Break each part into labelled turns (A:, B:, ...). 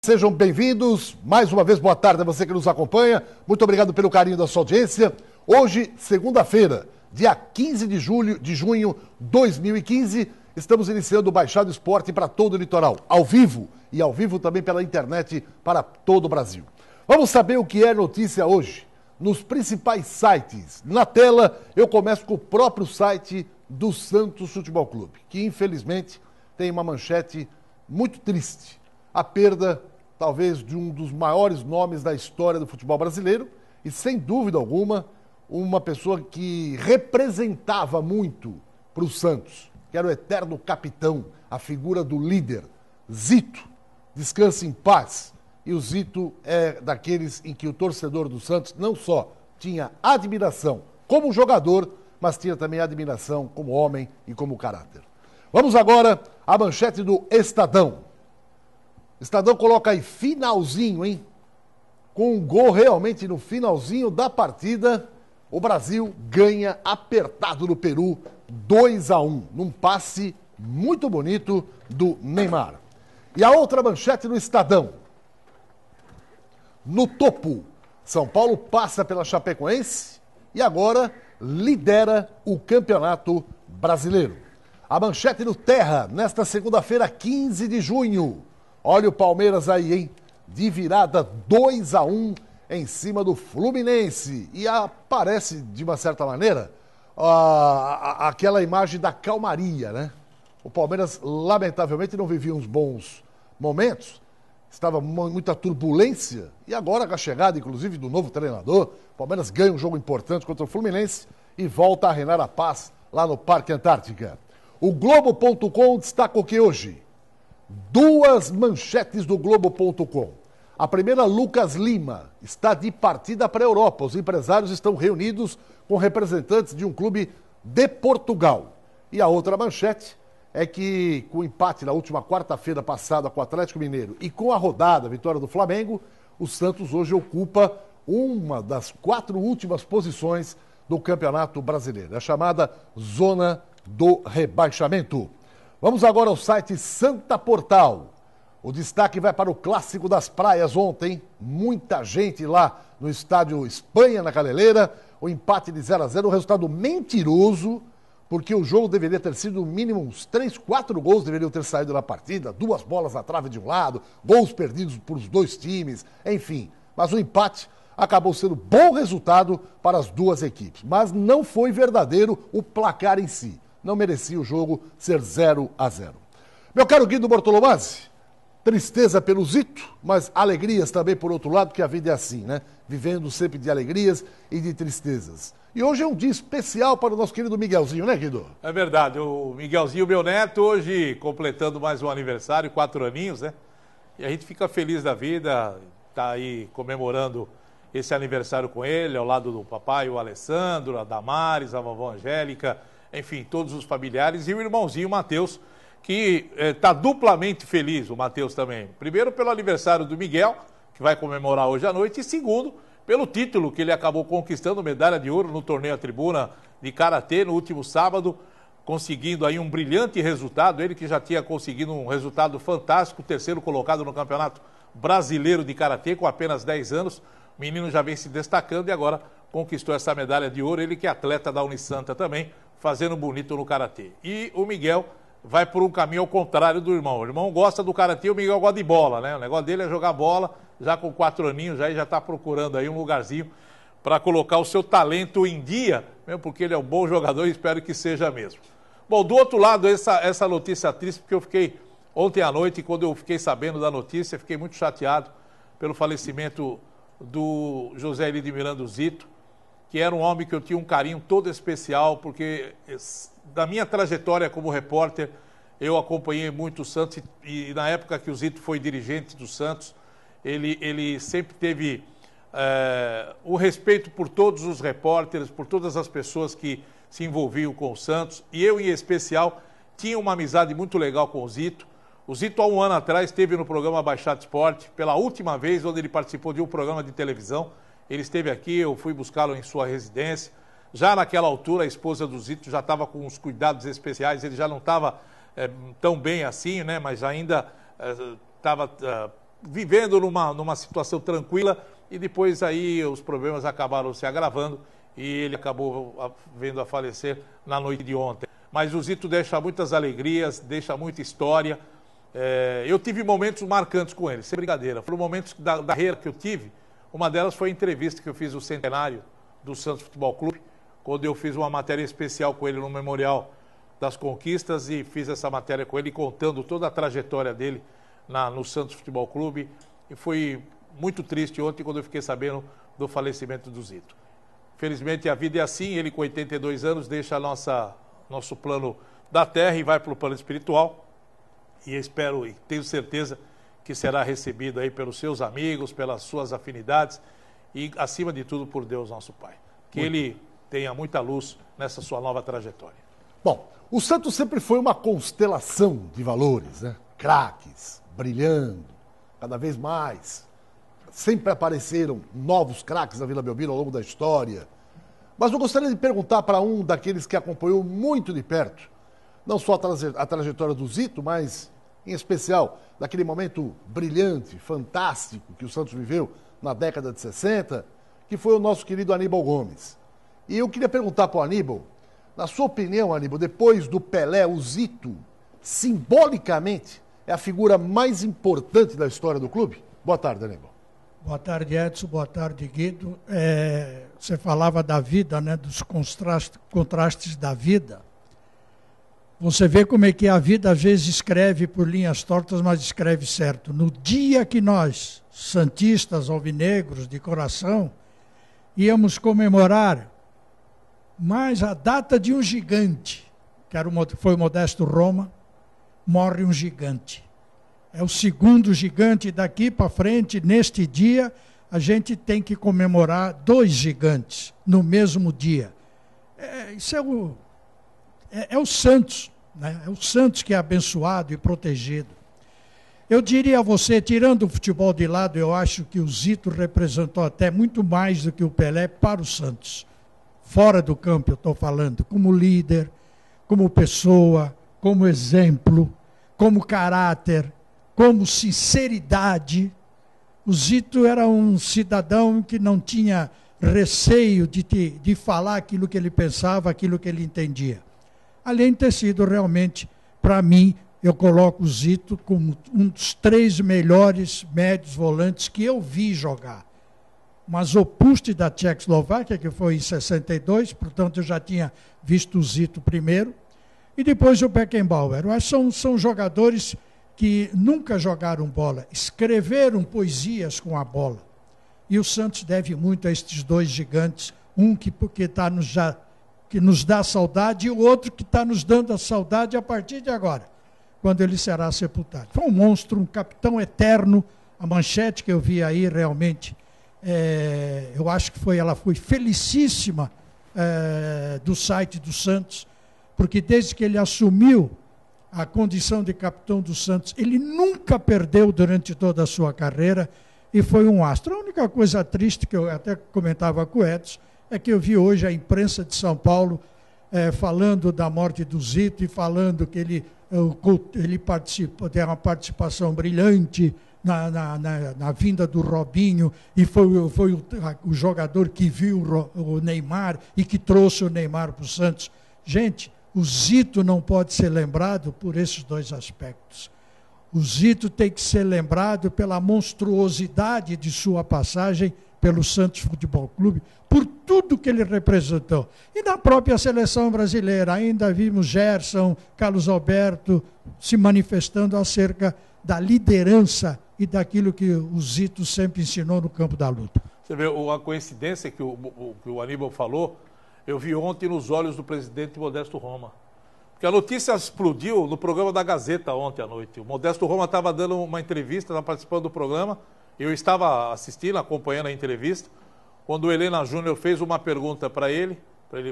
A: Sejam bem-vindos, mais uma vez boa tarde a você que nos acompanha, muito obrigado pelo carinho da sua audiência. Hoje, segunda-feira, dia 15 de junho de 2015, estamos iniciando o Baixada Esporte para todo o litoral, ao vivo e ao vivo também pela internet para todo o Brasil. Vamos saber o que é notícia hoje nos principais sites. Na tela, eu começo com o próprio site do Santos Futebol Clube, que infelizmente tem uma manchete muito triste. A perda, talvez, de um dos maiores nomes da história do futebol brasileiro e, sem dúvida alguma, uma pessoa que representava muito para o Santos, que era o eterno capitão, a figura do líder, Zito. Descanse em paz. E o Zito é daqueles em que o torcedor do Santos não só tinha admiração como jogador, mas tinha também admiração como homem e como caráter. Vamos agora à manchete do Estadão. Estadão coloca aí finalzinho, hein? Com um gol realmente no finalzinho da partida, o Brasil ganha apertado no Peru 2-1, num passe muito bonito do Neymar. E a outra manchete do Estadão. No topo, São Paulo passa pela Chapecoense e agora lidera o Campeonato Brasileiro. A manchete do Terra, nesta segunda-feira, 15 de junho. Olha o Palmeiras aí, hein? De virada 2-1 em cima do Fluminense. E aparece, de uma certa maneira, aquela imagem da calmaria, né? O Palmeiras, lamentavelmente, não vivia uns bons momentos. Estava muita turbulência. E agora, com a chegada, inclusive, do novo treinador, o Palmeiras ganha um jogo importante contra o Fluminense e volta a reinar a paz lá no Parque Antártica. O Globo.com destaca o que hoje? Duas manchetes do Globo.com. A primeira, Lucas Lima, está de partida para a Europa. Os empresários estão reunidos com representantes de um clube de Portugal. E a outra manchete é que, com o empate na última quarta-feira passada com o Atlético Mineiro e com a rodada, a vitória do Flamengo, o Santos hoje ocupa uma das 4 últimas posições do Campeonato Brasileiro. É a chamada zona do rebaixamento. Vamos agora ao site Santa Portal. O destaque vai para o Clássico das Praias ontem. Muita gente lá no estádio Espanha, na Caneleira. O empate de 0-0, um resultado mentiroso, porque o jogo deveria ter sido no mínimo uns 3, 4 gols deveriam ter saído da partida, 2 bolas na trave de um lado, gols perdidos por os 2 times, enfim. Mas o empate acabou sendo bom resultado para as duas equipes. Mas não foi verdadeiro o placar em si. Não merecia o jogo ser 0-0. Meu caro Guido Bortolomazzi, tristeza pelo Zito, mas alegrias também por outro lado, que a vida é assim, né? Vivendo sempre de alegrias e de tristezas. E hoje é um dia especial para o nosso querido Miguelzinho, né, Guido?
B: É verdade, o Miguelzinho, meu neto, hoje completando mais um aniversário, 4 aninhos, né? E a gente fica feliz da vida, tá aí comemorando esse aniversário com ele, ao lado do papai, o Alessandro, a Damares, a vovó Angélica, enfim, todos os familiares, e o irmãozinho Matheus, que está duplamente feliz, o Matheus também. Primeiro pelo aniversário do Miguel, que vai comemorar hoje à noite, e segundo, pelo título que ele acabou conquistando, medalha de ouro no torneio à tribuna de Karatê no último sábado, conseguindo aí um brilhante resultado, ele que já tinha conseguido um resultado fantástico, 3º colocado no Campeonato Brasileiro de Karatê com apenas 10 anos, o menino já vem se destacando e agora conquistou essa medalha de ouro, ele que é atleta da Unisanta também, fazendo bonito no Karatê. E o Miguel vai por um caminho ao contrário do irmão. O irmão gosta do Karatê, o Miguel gosta de bola, né? O negócio dele é jogar bola, já com 4 aninhos, já está procurando aí um lugarzinho para colocar o seu talento em dia, mesmo porque ele é um bom jogador e espero que seja mesmo. Bom, do outro lado, essa notícia triste, porque eu fiquei, ontem à noite, quando eu fiquei sabendo da notícia, fiquei muito chateado pelo falecimento do José Eli de Miranda Zito, que era um homem que eu tinha um carinho todo especial, porque da minha trajetória como repórter, eu acompanhei muito o Santos e na época que o Zito foi dirigente do Santos, ele sempre teve o respeito por todos os repórteres, por todas as pessoas que se envolviam com o Santos, e eu, em especial, tinha uma amizade muito legal com o Zito. O Zito, há um ano atrás, esteve no programa Baixada Esporte, pela última vez, onde ele participou de um programa de televisão. Ele esteve aqui, eu fui buscá-lo em sua residência. Já naquela altura, a esposa do Zito já estava com os cuidados especiais, ele já não estava tão bem assim, né? Mas ainda estava vivendo numa situação tranquila e depois aí os problemas acabaram se agravando e ele acabou vindo a falecer na noite de ontem. Mas o Zito deixa muitas alegrias, deixa muita história. Eu tive momentos marcantes com ele, sem brincadeira. Foram momentos da carreira que eu tive. Uma delas foi a entrevista que eu fiz no centenário do Santos Futebol Clube, quando eu fiz uma matéria especial com ele no Memorial das Conquistas e fiz essa matéria com ele contando toda a trajetória dele no Santos Futebol Clube. E foi muito triste ontem quando eu fiquei sabendo do falecimento do Zito. Felizmente a vida é assim, ele com 82 anos deixa nosso plano da terra e vai para o plano espiritual. E espero e tenho certeza que será recebido aí pelos seus amigos, pelas suas afinidades e, acima de tudo, por Deus, nosso Pai. Que ele tenha muita luz nessa sua nova trajetória.
A: Bom, o Santos sempre foi uma constelação de valores, né? Craques, brilhando, cada vez mais. Sempre apareceram novos craques na Vila Belmiro ao longo da história. Mas eu gostaria de perguntar para um daqueles que acompanhou muito de perto, não só a trajetória do Zito, mas, em especial, daquele momento brilhante, fantástico que o Santos viveu na década de 60, que foi o nosso querido Aníbal Gomes. E eu queria perguntar para o Aníbal, na sua opinião, Aníbal, depois do Pelé, o Zito, simbolicamente, é a figura mais importante da história do clube? Boa tarde, Aníbal.
C: Boa tarde, Edson. Boa tarde, Guido. Você falava da vida, né, dos contrastes da vida. Você vê como é que a vida às vezes escreve por linhas tortas, mas escreve certo. No dia que nós, santistas, alvinegros de coração, íamos comemorar mais a data de um gigante, foi o Modesto Roma, morre um gigante. É o segundo gigante. Daqui para frente, neste dia, a gente tem que comemorar 2 gigantes no mesmo dia. Isso é o Santos, né? É o Santos que é abençoado e protegido. Eu diria a você, tirando o futebol de lado, eu acho que o Zito representou até muito mais do que o Pelé para o Santos. Fora do campo eu estou falando, como líder, como pessoa, como exemplo, como caráter, como sinceridade. O Zito era um cidadão que não tinha receio de falar aquilo que ele pensava, aquilo que ele entendia. Além de ter sido realmente, para mim, eu coloco o Zito como um dos 3 melhores médios volantes que eu vi jogar. Mas o Pust da Tchecoslováquia, que foi em 62, portanto eu já tinha visto o Zito primeiro, e depois o Beckenbauer. Eu acho que são jogadores que nunca jogaram bola, escreveram poesias com a bola. E o Santos deve muito a estes 2 gigantes, um que nos dá saudade e o outro que está nos dando a saudade a partir de agora, quando ele será sepultado. Foi um monstro, um capitão eterno. A manchete que eu vi aí realmente, eu acho que ela foi felicíssima do site do Santos, porque desde que ele assumiu a condição de capitão do Santos, ele nunca perdeu durante toda a sua carreira e foi um astro. A única coisa triste que eu até comentava com o Edson é que eu vi hoje a imprensa de São Paulo falando da morte do Zito e falando que ele tem uma participação brilhante na vinda do Robinho e foi o jogador que viu o Neymar e que trouxe o Neymar para o Santos. Gente, o Zito não pode ser lembrado por esses 2 aspectos. O Zito tem que ser lembrado pela monstruosidade de sua passagem pelo Santos Futebol Clube, por tudo que ele representou. E na própria seleção brasileira, ainda vimos Gerson, Carlos Alberto se manifestando acerca da liderança e daquilo que o Zito sempre ensinou no campo da luta.
B: Você vê a coincidência que o Aníbal falou, eu vi ontem nos olhos do presidente Modesto Roma. Porque a notícia explodiu no programa da Gazeta ontem à noite. O Modesto Roma estava dando uma entrevista, estava participando do programa, eu estava assistindo, acompanhando a entrevista, quando o Helena Júnior fez uma pergunta para ele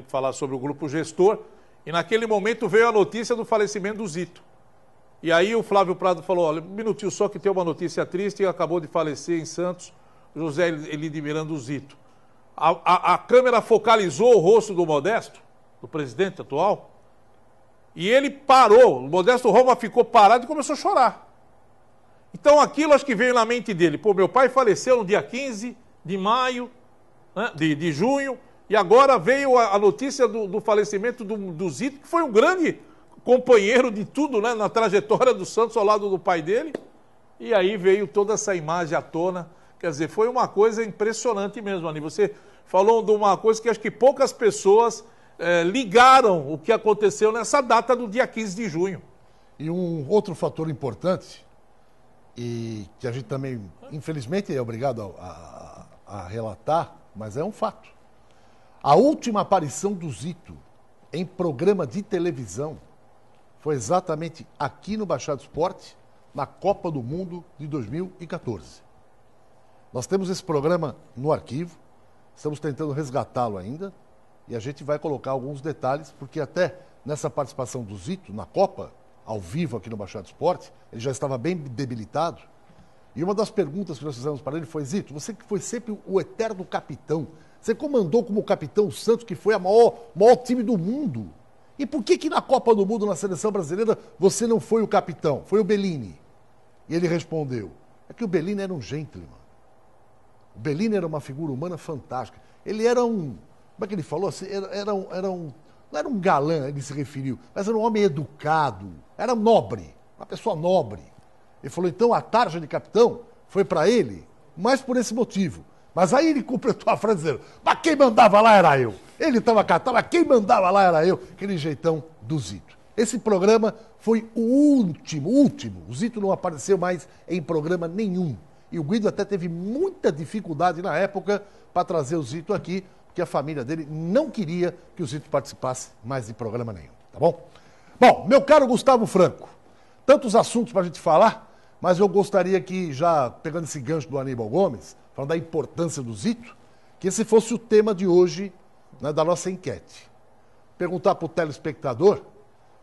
B: falar sobre o grupo gestor, e naquele momento veio a notícia do falecimento do Zito. E aí o Flávio Prado falou, olha, um minutinho só que tem uma notícia triste, e acabou de falecer em Santos, José Elide Miranda Zito. A câmera focalizou o rosto do Modesto, do presidente atual, e ele parou, o Modesto Roma ficou parado e começou a chorar. Então aquilo acho que veio na mente dele. Pô, meu pai faleceu no dia 15 de maio, né, de junho, e agora veio a notícia do falecimento do Zito, que foi um grande companheiro de tudo, né, na trajetória do Santos ao lado do pai dele. E aí veio toda essa imagem à tona. Quer dizer, foi uma coisa impressionante mesmo, Ani. Você falou de uma coisa que acho que poucas pessoas ligaram o que aconteceu nessa data do dia 15 de junho.
A: E um outro fator importante, e que a gente também, infelizmente, é obrigado a relatar, mas é um fato. A última aparição do Zito em programa de televisão foi exatamente aqui no Baixada Esporte, na Copa do Mundo de 2014. Nós temos esse programa no arquivo, estamos tentando resgatá-lo ainda, e a gente vai colocar alguns detalhes, porque até nessa participação do Zito na Copa, ao vivo aqui no Baixada Esporte, ele já estava bem debilitado. E uma das perguntas que nós fizemos para ele foi: Zito, você que foi sempre o eterno capitão, você comandou como capitão o Santos, que foi a maior time do mundo. E por que na Copa do Mundo, na seleção brasileira, você não foi o capitão, foi o Bellini? E ele respondeu: é que o Bellini era um gentleman. O Bellini era uma figura humana fantástica. Ele era um, como é que ele falou? Não era um galã, ele se referiu, mas era um homem educado, era nobre, uma pessoa nobre. Ele falou, então a tarja de capitão foi para ele, mas por esse motivo. Mas aí ele completou a frase dizendo, mas quem mandava lá era eu. Ele estava catado, mas quem mandava lá era eu. Aquele jeitão do Zito. Esse programa foi o último. O Zito não apareceu mais em programa nenhum. E o Guido até teve muita dificuldade na época para trazer o Zito aqui, porque a família dele não queria que o Zito participasse mais de programa nenhum, tá bom? Bom, meu caro Gustavo Franco, tantos assuntos para a gente falar, mas eu gostaria que, já pegando esse gancho do Aníbal Gomes, falando da importância do Zito, que esse fosse o tema de hoje, né, da nossa enquete. Perguntar para o telespectador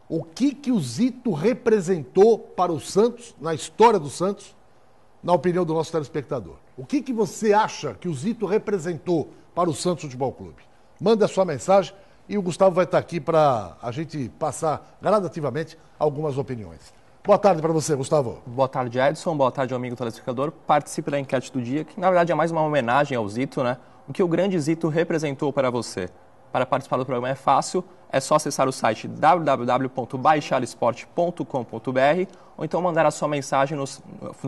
A: o que o Zito representou para o Santos, na história do Santos, na opinião do nosso telespectador. O que você acha que o Zito representou para o Santos Futebol Clube? Manda a sua mensagem e o Gustavo vai estar aqui para a gente passar gradativamente algumas opiniões. Boa tarde para você, Gustavo.
D: Boa tarde, Edson. Boa tarde, amigo telespectador. Participe da enquete do dia, que na verdade é mais uma homenagem ao Zito, né? O que o grande Zito representou para você. Para participar do programa é fácil, é só acessar o site www.baixadasport.com.br ou então mandar a sua mensagem no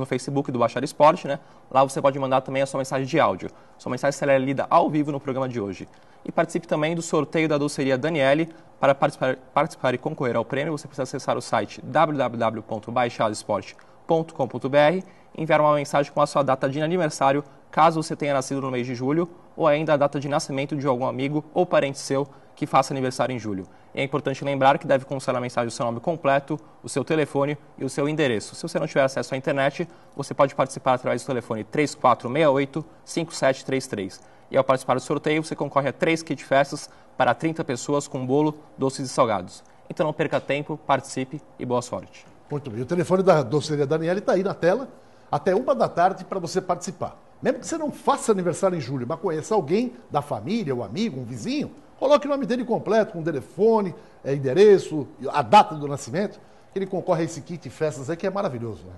D: Facebook do Baixada Esporte, né? Lá você pode mandar também a sua mensagem de áudio. Sua mensagem será lida ao vivo no programa de hoje. E participe também do sorteio da doceria Daniele. Para participar e concorrer ao prêmio, você precisa acessar o site www.baixadasport.com.br e enviar uma mensagem com a sua data de aniversário, caso você tenha nascido no mês de julho, ou ainda a data de nascimento de algum amigo ou parente seu que faça aniversário em julho. E é importante lembrar que deve constar na mensagem o seu nome completo, o seu telefone e o seu endereço. Se você não tiver acesso à internet, você pode participar através do telefone 3468-5733. E ao participar do sorteio, você concorre a 3 kit festas para 30 pessoas com bolo, doces e salgados. Então não perca tempo, participe e boa sorte.
A: Muito bem. O telefone da doceria Daniele está aí na tela, até 13h para você participar. Mesmo que você não faça aniversário em julho, mas conheça alguém da família, um amigo, um vizinho, coloque o nome dele completo, com telefone, endereço, a data do nascimento, que ele concorre a esse kit festas aí que é maravilhoso, né?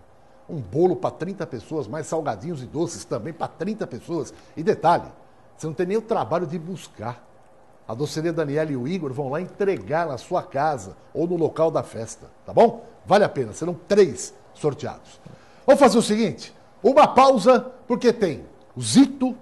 A: Um bolo para 30 pessoas, mais salgadinhos e doces também para 30 pessoas. E detalhe, você não tem nem o trabalho de buscar. A doceria Daniela e o Igor vão lá entregar na sua casa ou no local da festa, tá bom? Vale a pena, serão 3 sorteados. Vamos fazer o seguinte, uma pausa, porque tem o Zito,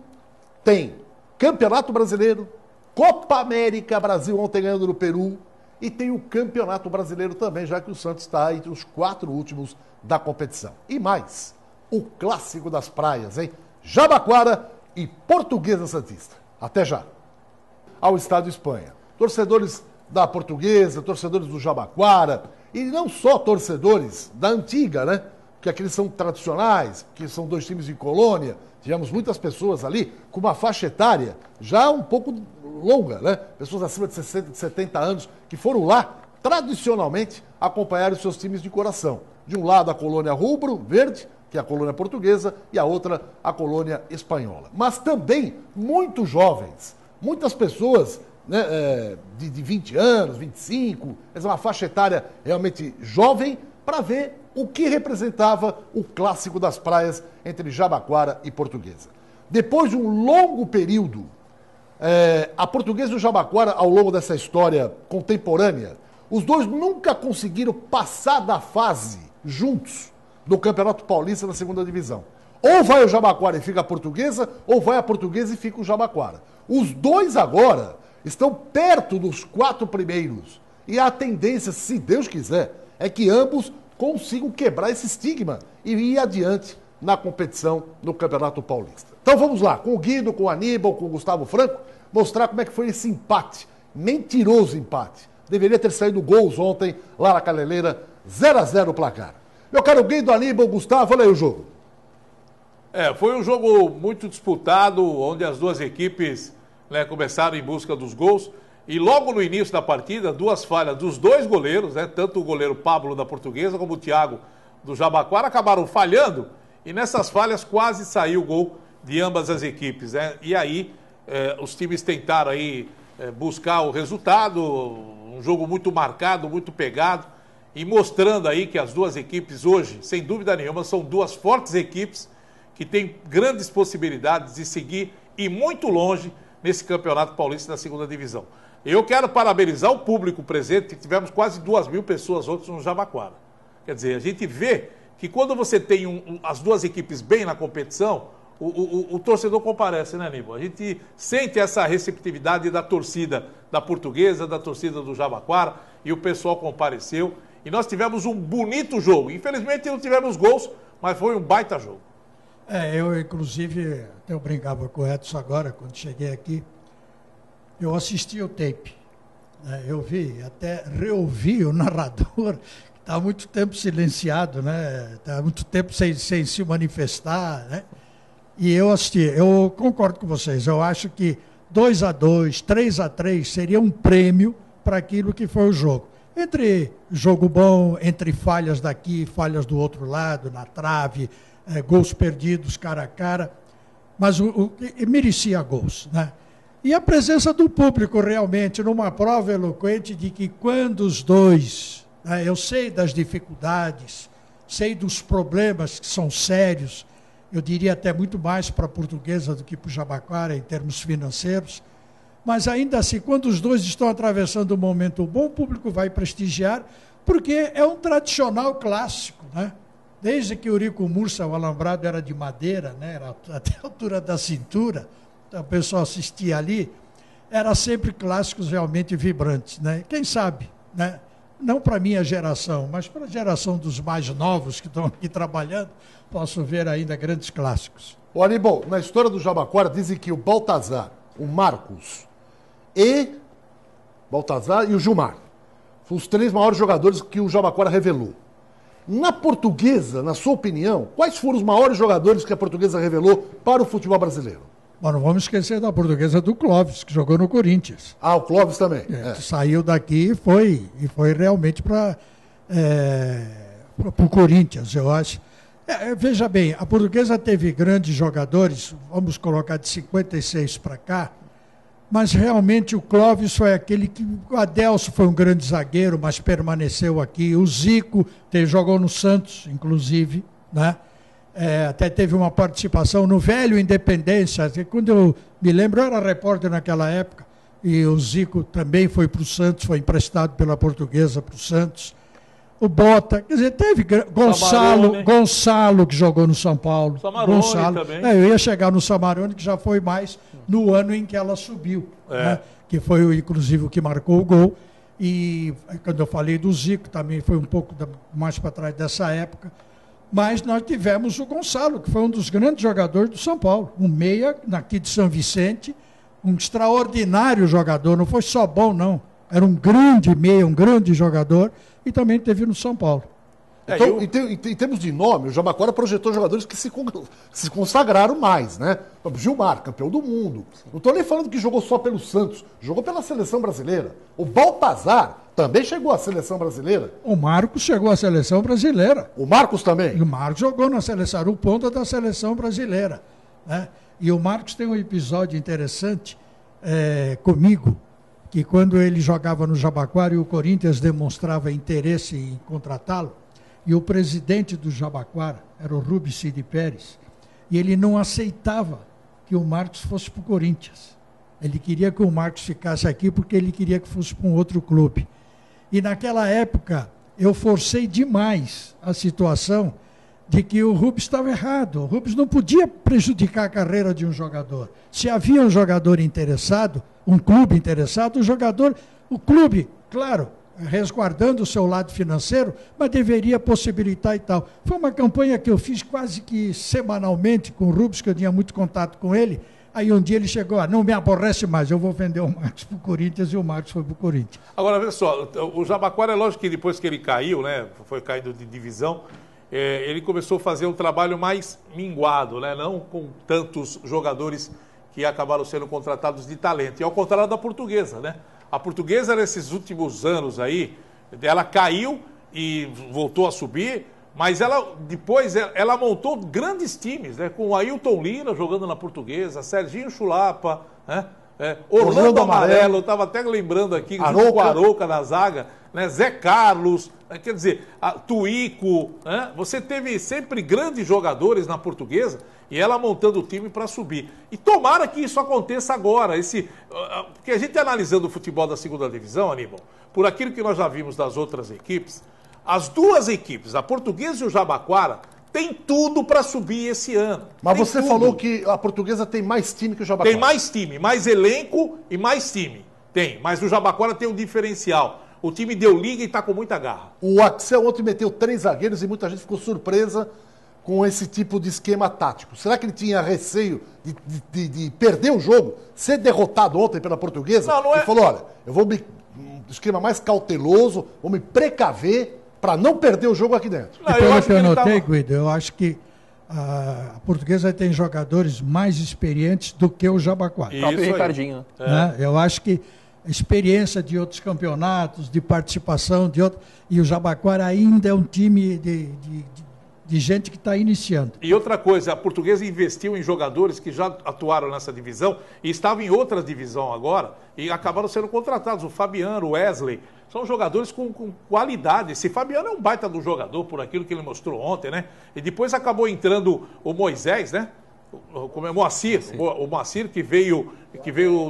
A: tem Campeonato Brasileiro, Copa América, Brasil ontem ganhando no Peru, e tem o Campeonato Brasileiro também, já que o Santos está entre os 4 últimos da competição. E mais, o clássico das praias, hein? Jabaquara e Portuguesa Santista. Até já. Ao Estádio Espanha. Torcedores da Portuguesa, torcedores do Jabaquara, e não só torcedores da antiga, né? Que aqueles são tradicionais, que são 2 times de colônia. Tivemos muitas pessoas ali com uma faixa etária já um pouco longa, né? Pessoas acima de 60, de 70 anos que foram lá, tradicionalmente, acompanhar os seus times de coração. De um lado a colônia rubro-verde, que é a colônia portuguesa, e a outra a colônia espanhola. Mas também muitos jovens, muitas pessoas, né, de 20 anos, 25, essa é uma faixa etária realmente jovem, para ver o que representava o clássico das praias entre Jabaquara e Portuguesa. Depois de um longo período, a Portuguesa e o Jabaquara, ao longo dessa história contemporânea, os dois nunca conseguiram passar da fase juntos do Campeonato Paulista na segunda divisão. Ou vai o Jabaquara e fica a Portuguesa, ou vai a Portuguesa e fica o Jabaquara. Os dois agora estão perto dos 4 primeiros. E a tendência, se Deus quiser, é que ambos consigam quebrar esse estigma e ir adiante na competição no Campeonato Paulista. Então vamos lá, com o Guido, com o Aníbal, com o Gustavo Franco, mostrar como é que foi esse empate, mentiroso empate. Deveria ter saído gols ontem, lá na Caneleira, 0-0 o placar. Meu caro Guido, Aníbal, Gustavo, olha aí o jogo.
B: Foi um jogo muito disputado, onde as duas equipes começaram em busca dos gols. E logo no início da partida, 2 falhas dos 2 goleiros, tanto o goleiro Pablo da Portuguesa como o Thiago do Jabaquara, acabaram falhando. E nessas falhas quase saiu o gol de ambas as equipes. E aí os times tentaram aí, buscar o resultado, um jogo muito marcado, muito pegado, e mostrando aí que as duas equipes hoje, sem dúvida nenhuma, são 2 fortes equipes que têm grandes possibilidades de seguir e muito longe nesse Campeonato Paulista da segunda divisão. Eu quero parabenizar o público presente, que tivemos quase 2.000 pessoas ontem no Jabaquara. Quer dizer, a gente vê que quando você tem as duas equipes bem na competição, o torcedor comparece, né, Aníbal? A gente sente essa receptividade da torcida da Portuguesa, da torcida do Jabaquara, e o pessoal compareceu. E nós tivemos um bonito jogo. Infelizmente não tivemos gols, mas foi um baita jogo.
C: Eu, inclusive, até eu brincava com o Edson agora, quando cheguei aqui, eu assisti o tape. Eu vi, até reouvi o narrador, que está há muito tempo silenciado, né? Está há muito tempo sem se manifestar, né? E eu assisti. Eu concordo com vocês. Eu acho que 2-2, 3-3 seria um prêmio para aquilo que foi o jogo. Entre jogo bom, entre falhas daqui, falhas do outro lado, na trave, gols perdidos cara a cara, mas merecia gols, né? E a presença do público realmente numa prova eloquente de que quando os dois, eu sei das dificuldades, sei dos problemas que são sérios, eu diria até muito mais para a Portuguesa do que para o Jabaquara em termos financeiros, mas ainda assim, quando os dois estão atravessando um momento bom, o público vai prestigiar, porque é um tradicional clássico, né? Desde que o Eurico Mursa, o alambrado era de madeira, né? Era até a altura da cintura, então o pessoal assistia ali, era sempre clássicos realmente vibrantes, né? Quem sabe, né? Não para a minha geração, mas para a geração dos mais novos que estão aqui trabalhando, posso ver ainda grandes clássicos.
A: O Aníbal, na história do Jabaquara, dizem que o Baltazar, o Marcos e o Gilmar foram os 3 maiores jogadores que o Jabaquara revelou. Na Portuguesa, na sua opinião, quais foram os maiores jogadores que a Portuguesa revelou para o futebol brasileiro?
C: Bom, não vamos esquecer da Portuguesa do Clóvis, que jogou no Corinthians.
A: O Clóvis também.
C: Saiu daqui e foi realmente para o Corinthians, eu acho. Veja bem, a Portuguesa teve grandes jogadores, vamos colocar de 56 para cá, mas realmente o Clóvis foi aquele que... O Adelso foi um grande zagueiro, mas permaneceu aqui. O Zico jogou no Santos, inclusive, né? Até teve uma participação no velho Independência. Quando eu me lembro, eu era repórter naquela época, e o Zico também foi para o Santos, foi emprestado pela Portuguesa para o Santos. O Bota, quer dizer, teve Gonçalo, que jogou no São Paulo.
B: Samarone também.
C: Eu ia chegar no Samarone, que já foi mais no ano em que ela subiu, né? Que foi, inclusive, o que marcou o gol. E quando eu falei do Zico, também foi um pouco mais para trás dessa época. Mas nós tivemos o Gonçalo, que foi um dos grandes jogadores do São Paulo. Um meia, aqui de São Vicente, um extraordinário jogador, não foi só bom, não. Era um grande meia, um grande jogador, e também teve no São Paulo.
A: Então, em termos de nome, o Jabaquara projetou jogadores que se consagraram mais, né? Gilmar, campeão do mundo. Não estou nem falando que jogou só pelo Santos, jogou pela seleção brasileira. O Baltazar também chegou à seleção brasileira.
C: O Marcos chegou à seleção brasileira.
A: O Marcos também?
C: E o Marcos jogou na seleção, era o ponta da seleção brasileira, né? E o Marcos tem um episódio interessante comigo, que quando ele jogava no Jabaquara e o Corinthians demonstrava interesse em contratá-lo, e o presidente do Jabaquara era o Rubens Cid Pérez, e ele não aceitava que o Marcos fosse para o Corinthians. Ele queria que o Marcos ficasse aqui porque ele queria que fosse para um outro clube. E naquela época eu forcei demais a situação de que o Rubens estava errado. O Rubens não podia prejudicar a carreira de um jogador. Se havia um jogador interessado, um clube interessado, o clube, claro, resguardando o seu lado financeiro, mas deveria possibilitar e tal. Foi uma campanha que eu fiz quase que semanalmente com o Rubens, que eu tinha muito contato com ele. Aí um dia ele chegou, não me aborrece mais, eu vou vender o Marcos para o Corinthians, e o Marcos foi para o Corinthians.
B: Agora, veja só, o Jabaquara, é lógico que depois que ele caiu, né, foi caindo de divisão, ele começou a fazer um trabalho mais minguado, né, não com tantos jogadores que acabaram sendo contratados de talento. E ao contrário da Portuguesa, né? A Portuguesa, nesses últimos anos aí, ela caiu e voltou a subir, mas depois ela montou grandes times, né? Com o Ailton Lira jogando na Portuguesa, Serginho Chulapa, né? Orlando Amarelo, eu estava até lembrando aqui, junto com o Arouca na zaga, né? Zé Carlos, quer dizer, Tuico, né? Você teve sempre grandes jogadores na Portuguesa e ela montando o time para subir. E tomara que isso aconteça agora, porque a gente analisando o futebol da segunda divisão, Aníbal, por aquilo que nós já vimos das outras equipes, as duas equipes, a Portuguesa e o Jabaquara, tem tudo para subir esse ano.
A: Mas você falou que a Portuguesa tem mais time que o Jabaquara.
B: Tem mais time, mais elenco e mais time. Tem, mas o Jabaquara tem um diferencial. O time deu liga e está com muita garra.
A: O Axel ontem meteu 3 zagueiros e muita gente ficou surpresa com esse tipo de esquema tático. Será que ele tinha receio de perder o jogo, ser derrotado ontem pela Portuguesa?
B: Não é.
A: Ele falou, olha, eu vou um esquema mais cauteloso, vou me precaver para não perder o jogo aqui dentro.
C: Não, pelo que eu notei, Guido, eu acho que a Portuguesa tem jogadores mais experientes do que o Jabaquara.
D: O próprio Ricardinho.
C: Né? Eu acho que a experiência de outros campeonatos, de participação de outros... E o Jabaquara ainda é um time de gente que está iniciando.
B: E outra coisa, a Portuguesa investiu em jogadores que já atuaram nessa divisão e estavam em outra divisão agora e acabaram sendo contratados. O Fabiano, o Wesley, são jogadores com qualidade. Esse Fabiano é um baita do jogador por aquilo que ele mostrou ontem, né? E depois acabou entrando o Moisés, né? Como é Moacir, o Moacir que veio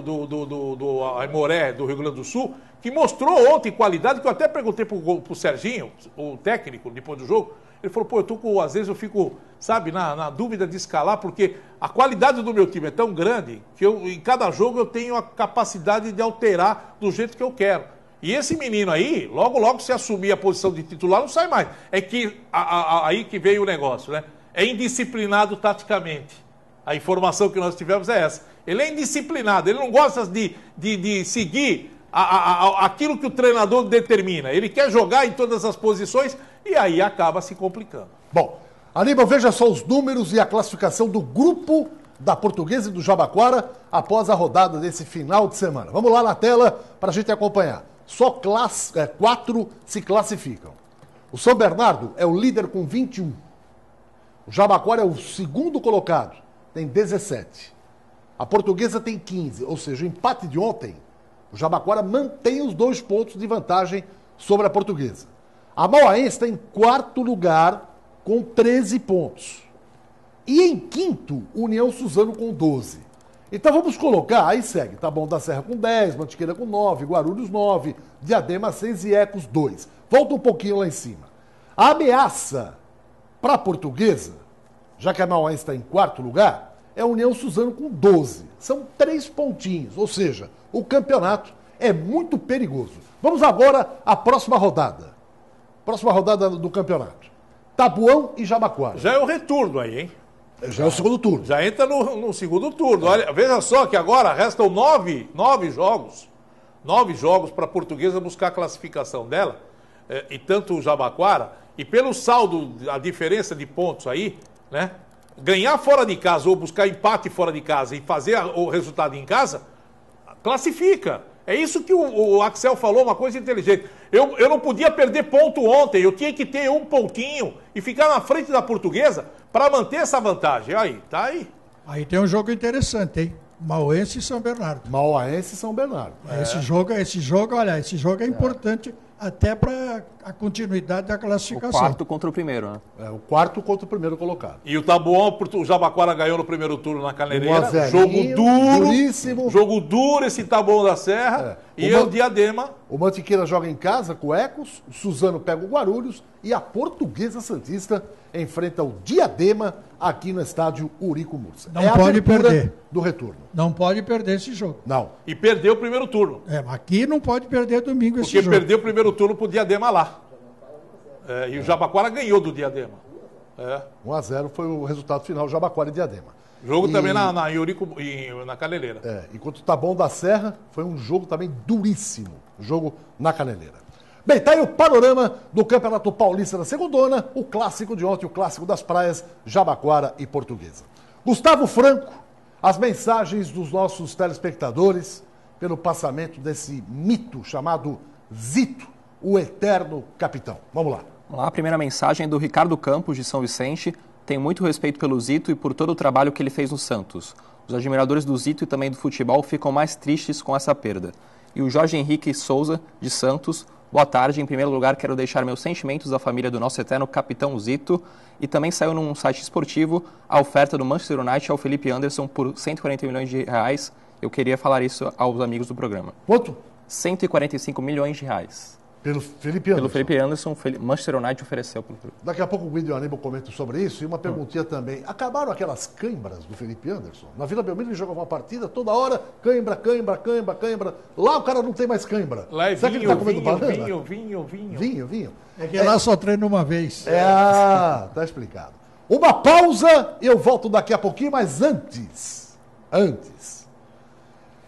B: do Aimoré, do Rio Grande do Sul, que mostrou ontem qualidade, que eu até perguntei pro Serginho, o técnico, depois do jogo. Ele falou, às vezes eu fico, sabe, na dúvida de escalar, porque a qualidade do meu time é tão grande que em cada jogo eu tenho a capacidade de alterar do jeito que eu quero. E esse menino aí, logo se assumir a posição de titular, não sai mais. É que aí que veio o negócio, né? É indisciplinado taticamente. A informação que nós tivemos é essa. Ele é indisciplinado, ele não gosta de seguir aquilo que o treinador determina. Ele quer jogar em todas as posições e aí acaba se complicando.
A: Bom, Aníbal, veja só os números e a classificação do grupo da Portuguesa e do Jabaquara após a rodada desse final de semana. Vamos lá na tela para a gente acompanhar. Só 4 se classificam. O São Bernardo é o líder com 21. O Jabaquara é o segundo colocado, tem 17. A Portuguesa tem 15, ou seja, o empate de ontem, o Jabaquara mantém os 2 pontos de vantagem sobre a Portuguesa. A Mauaense está em 4º lugar com 13 pontos. E em 5º, União Suzano com 12. Então vamos colocar, aí segue, Taboão da Serra com 10, Mantiqueira com 9, Guarulhos 9, Diadema 6 e Ecos 2. Volta um pouquinho lá em cima. A ameaça para a Portuguesa, já que a Mauaense está em 4º lugar, é a União Suzano com 12. São 3 pontinhos, ou seja, o campeonato é muito perigoso. Vamos agora à próxima rodada. Próxima rodada do campeonato. Tabuão e Jabaquara.
B: Já é o retorno aí, hein?
A: Já é o segundo turno.
B: Já entra no segundo turno. Olha, veja só que agora restam 9 jogos. 9 jogos para a Portuguesa buscar a classificação dela. E tanto o Jabaquara. E pelo saldo, a diferença de pontos aí, né? Ganhar fora de casa ou buscar empate fora de casa e fazer o resultado em casa, classifica. É isso que o Axel falou, uma coisa inteligente. Eu não podia perder ponto ontem, eu tinha que ter um pontinho e ficar na frente da Portuguesa para manter essa vantagem. Aí, tá aí.
C: Aí tem um jogo interessante, hein? Mauense e São Bernardo.
A: Mauaense e São Bernardo.
C: Esse jogo é importante até para a continuidade da
D: O
C: classificação.
D: quarto contra o primeiro, né?
A: O quarto contra o primeiro colocado.
B: E o Taboão, o Jabaquara ganhou no primeiro turno na Caneleira.
A: 1 a 0.
B: Jogo duro.
A: Duríssimo.
B: Jogo duro esse Taboão da Serra. E o Diadema.
A: O Mantiqueira joga em casa com o Ecos, o Suzano pega o Guarulhos e a Portuguesa Santista enfrenta o Diadema aqui no estádio Urico Mursa.
C: Não
A: a
C: pode
A: abertura
C: perder.
A: do retorno.
C: Não pode perder esse jogo.
A: Não.
B: E perdeu o primeiro turno.
C: Aqui não pode perder domingo esse
B: Porque
C: jogo.
B: perdeu o primeiro turno pro Diadema lá. E o Jabaquara ganhou do Diadema.
A: 1 a 0 foi o resultado final, Jabaquara e Diadema.
B: Jogo também na Eurico, na Caneleira.
A: Enquanto o Taboão da Serra foi um jogo também duríssimo. Jogo na Caneleira. Bem, tá aí o panorama do Campeonato Paulista da Segundona, o clássico de ontem, o clássico das praias, Jabaquara e Portuguesa. Gustavo Franco, as mensagens dos nossos telespectadores pelo passamento desse mito chamado Zito, o eterno capitão. Vamos lá.
D: Vamos lá, a primeira mensagem é do Ricardo Campos, de São Vicente. Tem muito respeito pelo Zito e por todo o trabalho que ele fez no Santos. Os admiradores do Zito e também do futebol ficam mais tristes com essa perda. E o Jorge Henrique Souza, de Santos. Boa tarde. Em primeiro lugar, quero deixar meus sentimentos à família do nosso eterno capitão Zito. E também saiu num site esportivo a oferta do Manchester United ao Felipe Anderson por 140 milhões de reais. Eu queria falar isso aos amigos do programa.
A: Quanto?
D: 145 milhões de reais.
A: Pelo Felipe Anderson.
D: Pelo Felipe Anderson, Manchester United ofereceu.
A: Daqui a pouco o Guido e o Aníbal comentam sobre isso. E uma perguntinha também. Acabaram aquelas câimbras do Felipe Anderson? Na Vila Belmiro ele jogava uma partida, toda hora, cãibra. Lá o cara não tem mais cãibra.
B: Lá é
A: Será que ele tá comendo banana?
B: Vinho.
C: É que lá só treina uma vez.
A: Tá explicado. Uma pausa e eu volto daqui a pouquinho, mas antes,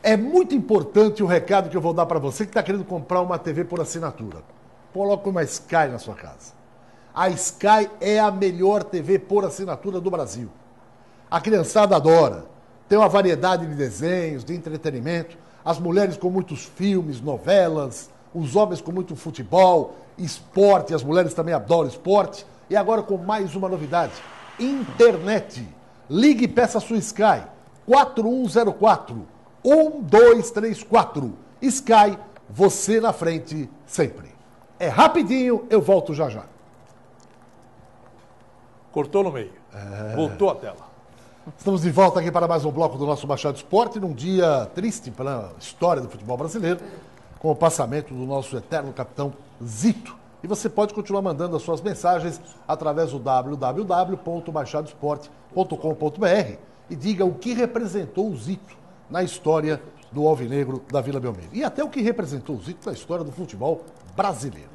A: é muito importante o recado que eu vou dar para você que está querendo comprar uma TV por assinatura. Coloque uma Sky na sua casa. A Sky é a melhor TV por assinatura do Brasil. A criançada adora. Tem uma variedade de desenhos, de entretenimento. As mulheres com muitos filmes, novelas. Os homens com muito futebol, esporte. As mulheres também adoram esporte. E agora com mais uma novidade. Internet. Ligue e peça a sua Sky. 4104-1234. Sky, você na frente sempre. É rapidinho, eu volto já já.
B: Cortou no meio. Voltou a tela.
A: Estamos de volta aqui para mais um bloco do nosso Machado Esporte, num dia triste pela história do futebol brasileiro, com o passamento do nosso eterno capitão Zito. E você pode continuar mandando as suas mensagens através do www.machadoesporte.com.br e diga o que representou o Zito na história do Alvinegro da Vila Belmiro. E até o que representou o Zito na história do futebol brasileiro.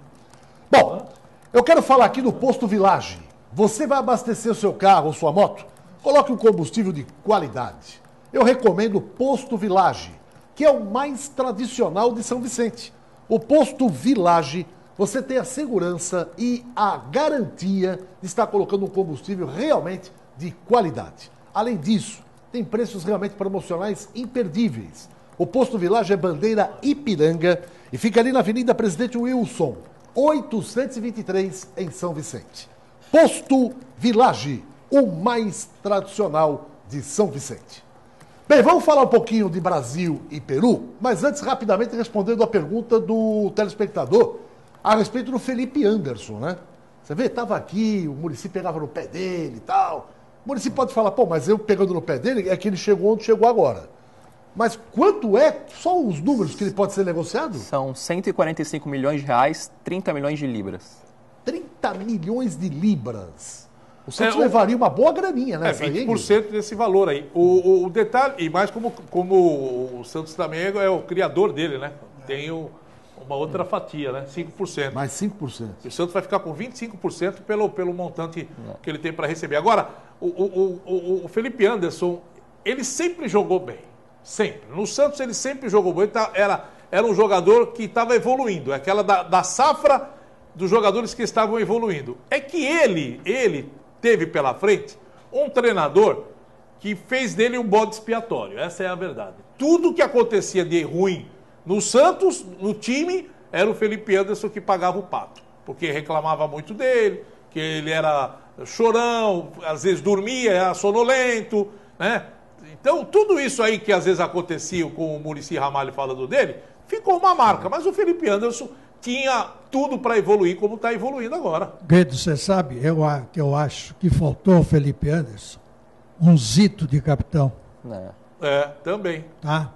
A: Bom, eu quero falar aqui do Posto Village. Você vai abastecer o seu carro ou sua moto? Coloque um combustível de qualidade. Eu recomendo o Posto Village, que é o mais tradicional de São Vicente. O Posto Village, você tem a segurança e a garantia de estar colocando um combustível realmente de qualidade. Além disso, tem preços realmente promocionais imperdíveis. O Posto Village é bandeira Ipiranga e fica ali na Avenida Presidente Wilson, 823, em São Vicente. Posto Village, o mais tradicional de São Vicente. Bem, vamos falar um pouquinho de Brasil e Peru, mas antes, rapidamente, respondendo a pergunta do telespectador a respeito do Felipe Anderson, né? Você vê, estava aqui, o Muricy pegava no pé dele e tal. O Muricy pode falar, pô, mas eu pegando no pé dele é que ele chegou onde chegou agora. Mas quanto é só os números que ele pode ser negociado?
D: São 145 milhões de reais, 30 milhões de libras.
A: 30 milhões de libras. O Santos levaria uma boa graninha, né?
B: 20% desse valor aí. O detalhe, e mais como o Santos também é o criador dele, né? Tem uma outra fatia, né? 5%.
A: Mais 5%.
B: E o Santos vai ficar com 25% pelo montante que ele tem para receber. Agora, o Felipe Anderson, ele sempre jogou bem. Sempre. No Santos ele sempre jogou bem. Era um jogador que estava evoluindo. É aquela da safra dos jogadores que estavam evoluindo. É que ele teve pela frente um treinador que fez dele um bode expiatório. Essa é a verdade. Tudo que acontecia de ruim no Santos, no time, era o Felipe Anderson que pagava o pato. Porque reclamava muito dele, que ele era chorão, às vezes dormia, era sonolento, né? Então, tudo isso aí que às vezes acontecia com o Muricy Ramalho falando dele, ficou uma marca. Mas o Felipe Anderson tinha tudo para evoluir como está evoluindo agora.
C: Guedes, você sabe, eu acho que faltou ao Felipe Anderson um zito de capitão.
B: Também.
C: Tá?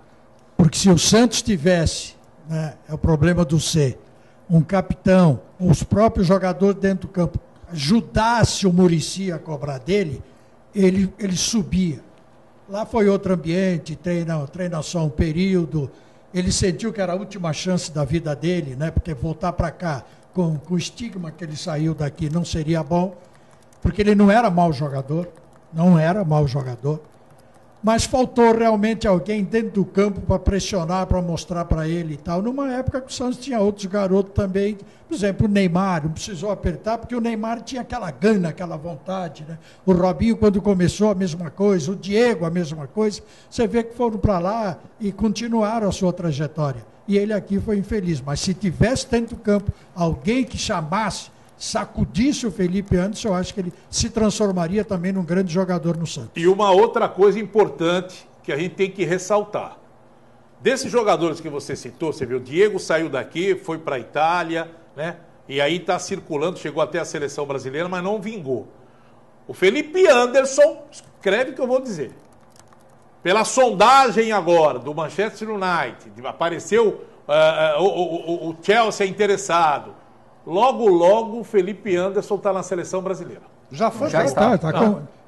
C: Porque se o Santos tivesse, né, é o problema do C, um capitão, os próprios jogadores dentro do campo, ajudasse o Muricy a cobrar dele, ele subia. Lá foi outro ambiente, treina só um período. Ele sentiu que era a última chance da vida dele, né? Porque voltar para cá com o estigma que ele saiu daqui não seria bom, porque ele não era mau jogador, mas faltou realmente alguém dentro do campo para pressionar, para mostrar para ele e tal. Numa época que o Santos tinha outros garotos também, por exemplo, o Neymar, não precisou apertar, porque o Neymar tinha aquela gana, aquela vontade, né? O Robinho, quando começou, a mesma coisa, o Diego, a mesma coisa. Você vê que foram para lá e continuaram a sua trajetória. E ele aqui foi infeliz. Mas se tivesse dentro do campo alguém que chamasse, sacudisse o Felipe Anderson, eu acho que ele se transformaria também num grande jogador no Santos.
B: E uma outra coisa importante que a gente tem que ressaltar. Desses jogadores que você citou, você viu, o Diego saiu daqui, foi para a Itália, né? E aí está circulando, chegou até a seleção brasileira, mas não vingou. O Felipe Anderson, escreve o que eu vou dizer. Pela sondagem agora do Manchester United, apareceu o Chelsea interessado. Logo, logo, o Felipe Anderson está na seleção brasileira.
A: Já foi?
C: Já está.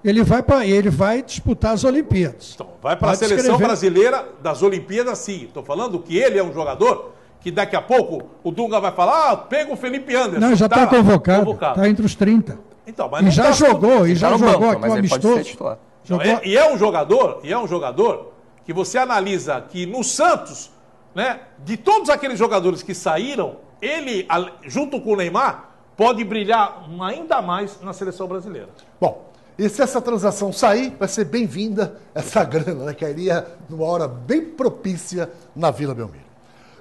C: Ele vai disputar as Olimpíadas.
B: Então, vai para a seleção brasileira das Olimpíadas, sim. Estou falando que ele é um jogador que daqui a pouco o Dunga vai falar, pega o Felipe Anderson.
C: Não, já está convocado. Está entre os 30.
B: Então, mas não
C: já jogou
D: banco,
C: aqui o amistoso.
B: E é um jogador que você analisa que no Santos, né, de todos aqueles jogadores que saíram, ele, junto com o Neymar, pode brilhar ainda mais na seleção brasileira.
A: Bom, e se essa transação sair, vai ser bem-vinda essa grana, né? Cairia numa hora bem propícia na Vila Belmiro.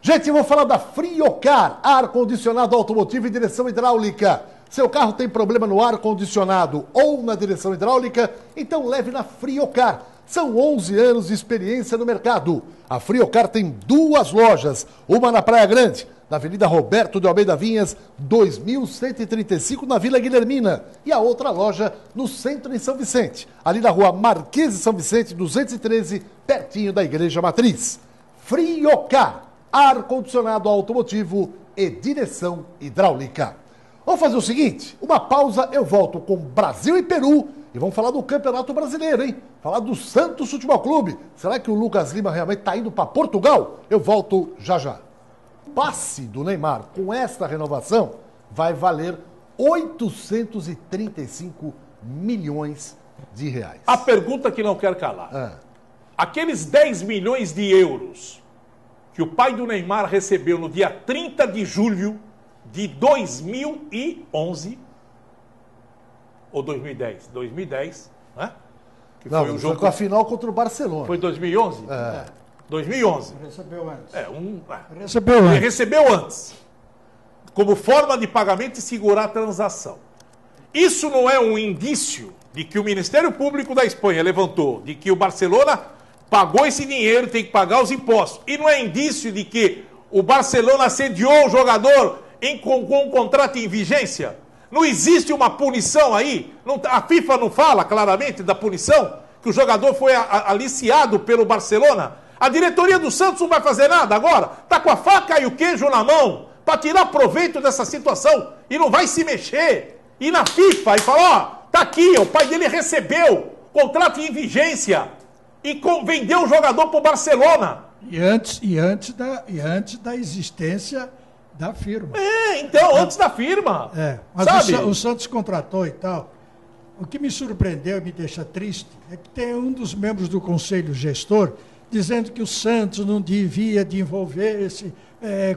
A: Gente, eu vou falar da Friocar, ar-condicionado automotivo e direção hidráulica. Seu carro tem problema no ar-condicionado ou na direção hidráulica? Então leve na Friocar. São 11 anos de experiência no mercado. A Friocar tem 2 lojas, uma na Praia Grande, na Avenida Roberto de Almeida Vinhas, 2135, na Vila Guilhermina. E a outra loja no centro, em São Vicente, ali na rua Marquês de São Vicente, 213, pertinho da Igreja Matriz. Friocar, ar-condicionado automotivo e direção hidráulica. Vamos fazer o seguinte, uma pausa, eu volto com Brasil e Peru e vamos falar do Campeonato Brasileiro, hein? Falar do Santos Futebol Clube. Será que o Lucas Lima realmente está indo para Portugal? Eu volto já já. Passe do Neymar com esta renovação vai valer 835 milhões de reais.
B: A pergunta que não quer calar. Aqueles 10 milhões de euros que o pai do Neymar recebeu no dia 30 de julho de 2011 ou 2010? 2010, né? Que
A: não,
B: foi o jogo
A: foi com a final contra o Barcelona.
B: Foi 2011? 2011.
C: Recebeu antes.
B: Ele recebeu antes. Como forma de pagamento e segurar a transação. Isso não é um indício de que o Ministério Público da Espanha levantou, de que o Barcelona pagou esse dinheiro, tem que pagar os impostos. E não é indício de que o Barcelona assediou o jogador com um contrato em vigência? Não existe uma punição aí? A FIFA não fala claramente da punição? Que o jogador foi aliciado pelo Barcelona? A diretoria do Santos não vai fazer nada agora? Está com a faca e o queijo na mão para tirar proveito dessa situação e não vai se mexer. Ir na FIFA e falar, ó, tá aqui, o pai dele recebeu contrato em vigência e vendeu o jogador para o Barcelona.
C: E antes da existência da firma.
B: Então, antes da firma.
C: Mas o Santos contratou e tal. O que me surpreendeu e me deixa triste é que tem um dos membros do conselho gestor dizendo que o Santos não devia de envolver-se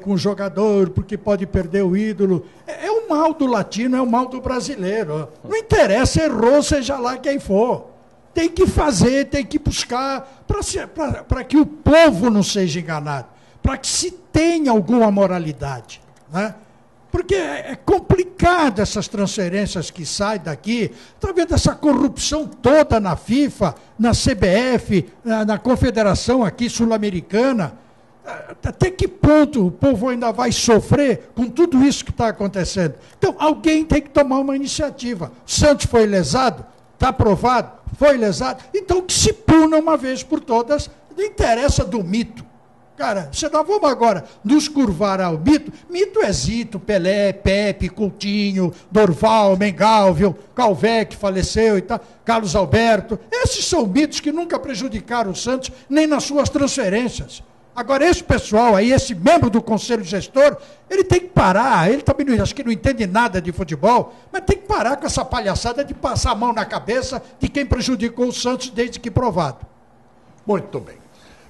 C: com o jogador porque pode perder o ídolo. É o mal do latino, é o mal do brasileiro. Não interessa, errou, seja lá quem for. Tem que fazer, tem que buscar para que o povo não seja enganado, para que se tenha alguma moralidade, né? Porque é complicado essas transferências que saem daqui. Está vendo essa corrupção toda na FIFA, na CBF, na Confederação aqui sul-americana? Até que ponto o povo ainda vai sofrer com tudo isso que está acontecendo? Então, alguém tem que tomar uma iniciativa. O Santos foi lesado, está aprovado, foi lesado. Então, que se puna uma vez por todas, não interessa do mito. Cara, se nós vamos agora nos curvar ao mito, mito é Zito, Pelé, Pepe, Coutinho, Dorval, Mengalvio, Calvé, que faleceu e tal, Carlos Alberto. Esses são mitos que nunca prejudicaram o Santos, nem nas suas transferências. Agora, esse pessoal aí, esse membro do Conselho Gestor, ele tem que parar, ele também acho que não entende nada de futebol, mas tem que parar com essa palhaçada de passar a mão na cabeça de quem prejudicou o Santos desde que provado.
A: Muito bem.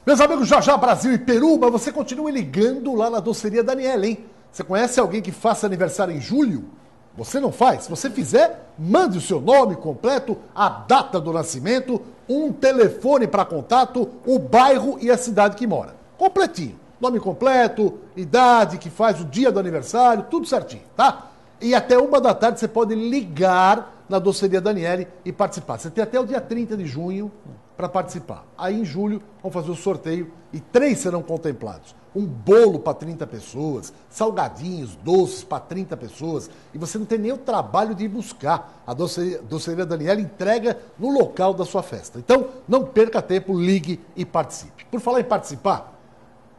A: Meus amigos, já Brasil e Peru, mas você continua ligando lá na doceria Daniela, hein? Você conhece alguém que faça aniversário em julho? Você não faz? Se você fizer, mande o seu nome completo, a data do nascimento, um telefone para contato, o bairro e a cidade que mora. Completinho. Nome completo, idade, que faz o dia do aniversário, tudo certinho, tá? E até 13h você pode ligar na doceria Daniele e participar. Você tem até o dia 30 de junho para participar. Aí em julho vamos fazer o sorteio e 3 serão contemplados. Um bolo para 30 pessoas, salgadinhos, doces para 30 pessoas. E você não tem nem o trabalho de ir buscar. A doceria Daniele entrega no local da sua festa. Então não perca tempo, ligue e participe. Por falar em participar,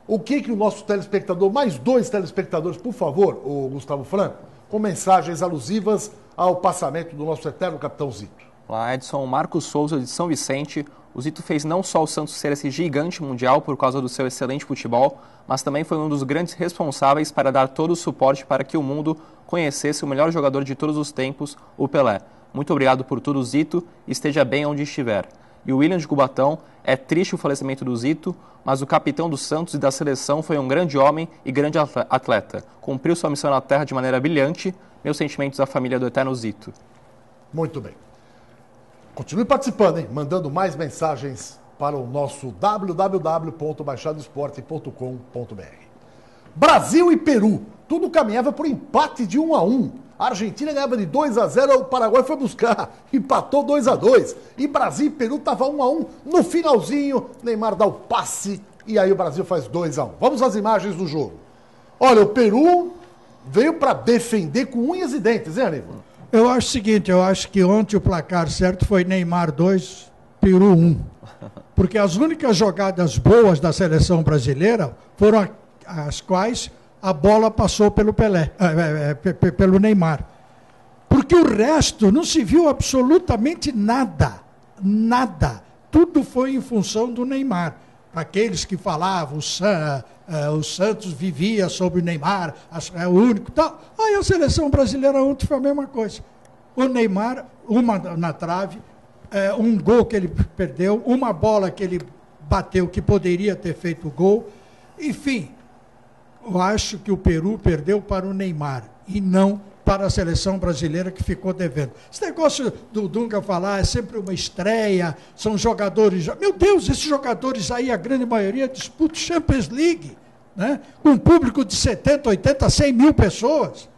A: o que o nosso telespectador, mais 2 telespectadores, por favor, o Gustavo Franco, com mensagens alusivas ao passamento do nosso eterno capitão Zito.
D: Olá, Edson. Marcos Souza, de São Vicente. O Zito fez não só o Santos ser esse gigante mundial por causa do seu excelente futebol, mas também foi um dos grandes responsáveis para dar todo o suporte para que o mundo conhecesse o melhor jogador de todos os tempos, o Pelé. Muito obrigado por tudo, Zito, e esteja bem onde estiver. E o William de Cubatão, é triste o falecimento do Zito, mas o capitão do Santos e da seleção foi um grande homem e grande atleta. Cumpriu sua missão na terra de maneira brilhante. Meus sentimentos à família do eterno Zito.
A: Muito bem. Continue participando, hein? Mandando mais mensagens para o nosso www.baixadoesporte.com.br. Brasil e Peru. Tudo caminhava por empate de 1-1. A Argentina ganhava de 2-0, o Paraguai foi buscar, empatou 2-2. E Brasil e Peru estava 1-1. No finalzinho, Neymar dá o passe e aí o Brasil faz 2-1. Vamos às imagens do jogo. Olha, o Peru veio para defender com unhas e dentes, hein, Aníbal?
C: Eu acho o seguinte, eu acho que ontem o placar certo foi Neymar 2, Peru 1. Porque as únicas jogadas boas da seleção brasileira foram as quais a bola passou pelo Pelé, pelo Neymar. Porque o resto não se viu absolutamente nada. Nada. Tudo foi em função do Neymar. Aqueles que falavam, o Santos vivia sobre o Neymar, é o único tal. Aí a seleção brasileira ontem foi a mesma coisa. O Neymar, uma na trave, um gol que ele perdeu, uma bola que ele bateu que poderia ter feito o gol. Enfim, eu acho que o Peru perdeu para o Neymar e não para a seleção brasileira que ficou devendo. Esse negócio do Dunga falar é sempre uma estreia, são jogadores... Meu Deus, esses jogadores aí, a grande maioria, disputam Champions League, né? Com um público de 70, 80, 100 mil pessoas.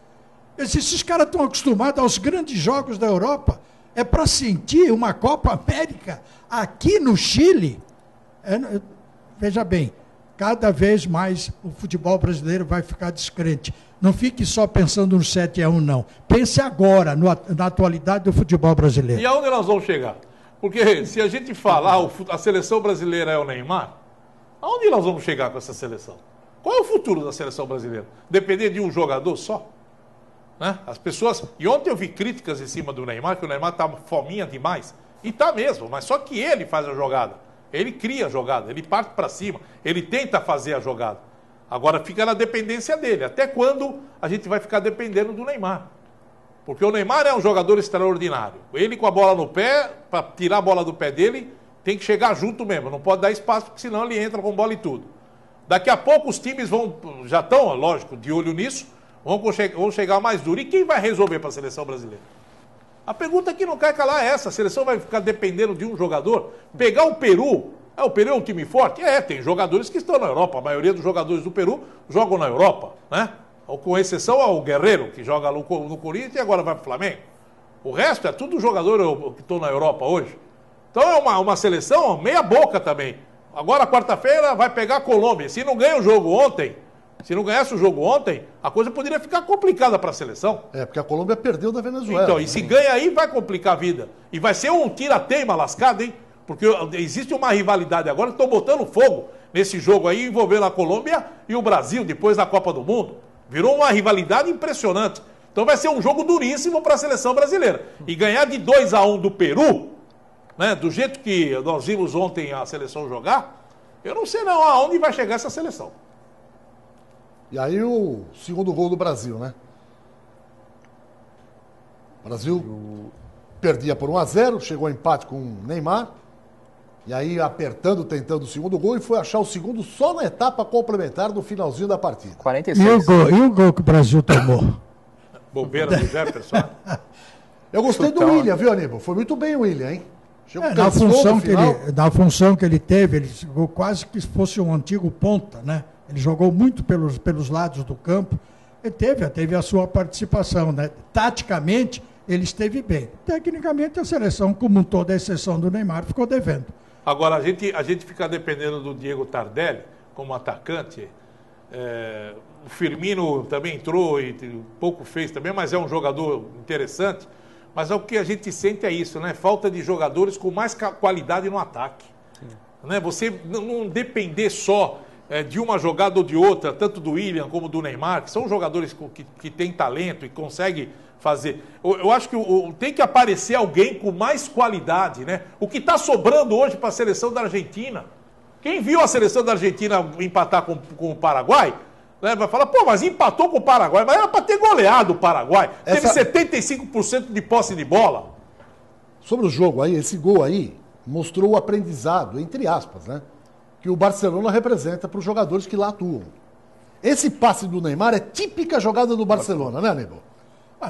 C: Esses caras estão acostumados aos grandes jogos da Europa. É para sentir uma Copa América aqui no Chile. Veja bem, cada vez mais o futebol brasileiro vai ficar descrente. Não fique só pensando no 7-1, não. Pense agora, na atualidade do futebol brasileiro.
B: E aonde nós vamos chegar? Porque se a gente falar a seleção brasileira é o Neymar, aonde nós vamos chegar com essa seleção? Qual é o futuro da seleção brasileira? Depender de um jogador só? Né? As pessoas... E ontem eu vi críticas em cima do Neymar, que o Neymar tá fominha demais. E tá mesmo, mas só que ele faz a jogada. Ele cria a jogada, ele parte para cima, ele tenta fazer a jogada. Agora fica na dependência dele. Até quando a gente vai ficar dependendo do Neymar? Porque o Neymar é um jogador extraordinário. Ele com a bola no pé, para tirar a bola do pé dele, tem que chegar junto mesmo. Não pode dar espaço, porque senão ele entra com bola e tudo. Daqui a pouco os times já estão, lógico, de olho nisso, vão chegar mais duro. E quem vai resolver para a seleção brasileira? A pergunta que não quer calar é essa. A seleção vai ficar dependendo de um jogador? Pegar o Peru... o Peru é um time forte? Tem jogadores que estão na Europa. A maioria dos jogadores do Peru jogam na Europa, né? Com exceção ao Guerreiro, que joga no Corinthians e agora vai para o Flamengo. O resto é tudo jogador que estão na Europa hoje. Então é uma seleção meia boca também. Agora, quarta-feira, vai pegar a Colômbia. Se não ganha o jogo ontem, se não ganhasse o jogo ontem, a coisa poderia ficar complicada para a seleção.
A: Porque a Colômbia perdeu da Venezuela.
B: Então, e se ganha aí, vai complicar a vida. E vai ser um tira-teima lascado, hein? Porque existe uma rivalidade agora que estão botando fogo nesse jogo aí, envolvendo a Colômbia e o Brasil, depois da Copa do Mundo. Virou uma rivalidade impressionante. Então vai ser um jogo duríssimo para a seleção brasileira. E ganhar de 2-1 do Peru, né, do jeito que nós vimos ontem a seleção jogar, eu não sei não aonde vai chegar essa seleção.
A: E aí o segundo gol do Brasil, né? O Brasil perdia por 1-0, chegou ao empate com o Neymar. E aí apertando, tentando o segundo gol e foi achar o segundo só na etapa complementar do finalzinho da partida.
D: 46.
C: E o gol que o Brasil tomou?
B: Bobeira do Jefferson.
A: Eu gostei do William, viu, Aníbal? Foi muito bem o William, hein?
C: Na função que ele teve, ele jogou quase que fosse um antigo ponta, né? Ele jogou muito pelos lados do campo. Ele teve a sua participação, né? Taticamente, ele esteve bem. Tecnicamente, a seleção, como um todo, a exceção do Neymar, ficou devendo.
B: Agora, a gente fica dependendo do Diego Tardelli como atacante. O Firmino também entrou e pouco fez também, mas é um jogador interessante. Mas o que a gente sente é isso, né? Falta de jogadores com mais qualidade no ataque. Né? Você não depender só de uma jogada ou de outra, tanto do William como do Neymar, que são jogadores que têm talento e conseguem fazer. Eu acho que tem que aparecer alguém com mais qualidade, né? O que está sobrando hoje para a seleção da Argentina? Quem viu a seleção da Argentina empatar com o Paraguai, né, vai falar, pô, mas empatou com o Paraguai, mas era para ter goleado o Paraguai. Teve 75% de posse de bola.
A: Sobre o jogo aí, esse gol aí mostrou o aprendizado, entre aspas, né? Que o Barcelona representa para os jogadores que lá atuam. Esse passe do Neymar é típica jogada do Barcelona, né, Aníbal?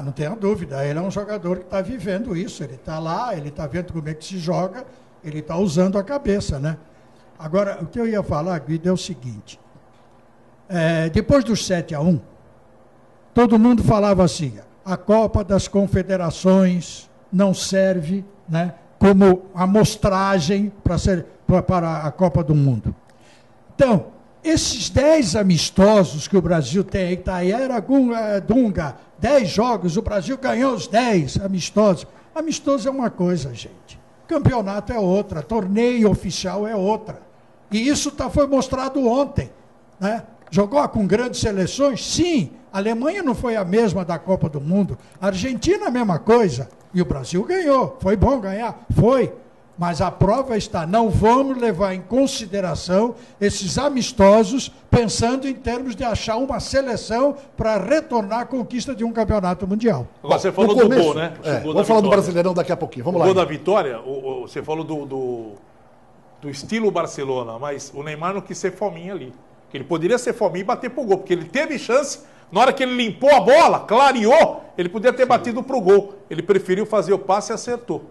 C: Não tenha dúvida, ele é um jogador que está vivendo isso, ele está lá, ele está vendo como é que se joga, ele está usando a cabeça, né? Agora, o que eu ia falar, Guido, é o seguinte, depois dos 7-1, todo mundo falava assim, a Copa das Confederações não serve, né, como amostragem para a Copa do Mundo. Então, esses 10 amistosos que o Brasil tem, Itaíra, Dunga, 10 jogos, o Brasil ganhou os 10 amistosos. Amistoso é uma coisa, gente. Campeonato é outra, torneio oficial é outra. E isso foi mostrado ontem, né? Jogou com grandes seleções? Sim. A Alemanha não foi a mesma da Copa do Mundo. A Argentina, a mesma coisa. E o Brasil ganhou. Foi bom ganhar? Foi. Mas a prova está, não vamos levar em consideração esses amistosos, pensando em termos de achar uma seleção para retornar à conquista de um campeonato mundial.
B: Agora, você falou do gol, né?
A: Vamos falar do Brasileirão daqui a pouquinho. Vamos lá.
B: O gol da vitória, você falou do estilo Barcelona, mas o Neymar não quis ser fominha ali. Ele poderia ser fominha e bater pro gol, porque ele teve chance, na hora que ele limpou a bola, clareou, ele podia ter batido pro gol. Ele preferiu fazer o passe e acertou.